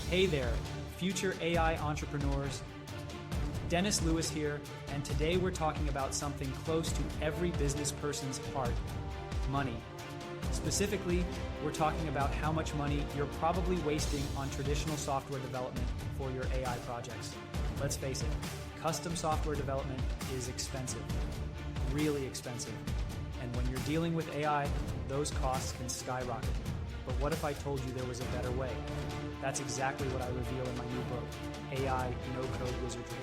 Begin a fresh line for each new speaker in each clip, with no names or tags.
Hey there, future AI entrepreneurs. Dennis Lewis here, and today we're talking about something close to every business person's heart: money. Specifically, we're talking about how much money you're probably wasting on traditional software development for your AI projects. Let's face it, custom software development is expensive, really expensive. And when you're dealing with AI, those costs can skyrocket. But what if I told you there was a better way? That's exactly what I reveal in my new book, AI Nocode Wizardry.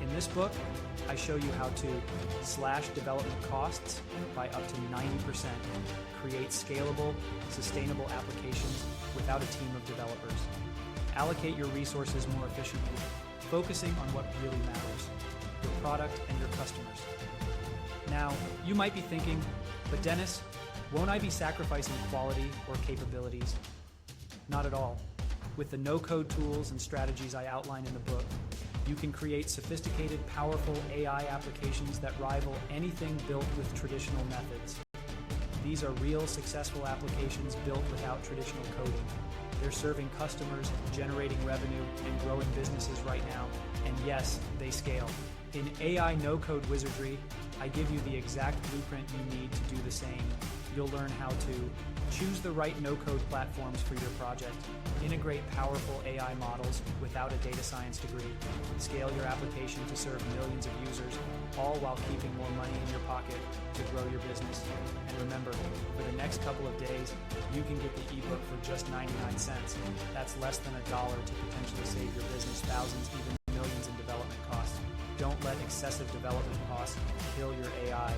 In this book, I show you how to slash development costs by up to 90%, create scalable, sustainable applications without a team of developers, allocate your resources more efficiently, focusing on what really matters: your product and your customers. Now, you might be thinking, but Dennis, won't I be sacrificing quality or capabilities? Not at all. With the no-code tools and strategies I outline in the book, you can create sophisticated, powerful AI applications that rival anything built with traditional methods. These are real, successful applications built without traditional coding. They're serving customers, generating revenue, and growing businesses right now. And yes, they scale. In AI No-Code Wizardry, I give you the exact blueprint you need to do the same. You'll learn how to choose the right no-code platforms for your project, integrate powerful AI models without a data science degree, scale your application to serve millions of users, all while keeping more money in your pocket to grow your business. And remember, for the next couple of days, you can get the ebook for just 99 cents. That's less than $1 to potentially save your business thousands, even millions in development costs. Don't let excessive development costs kill your AI.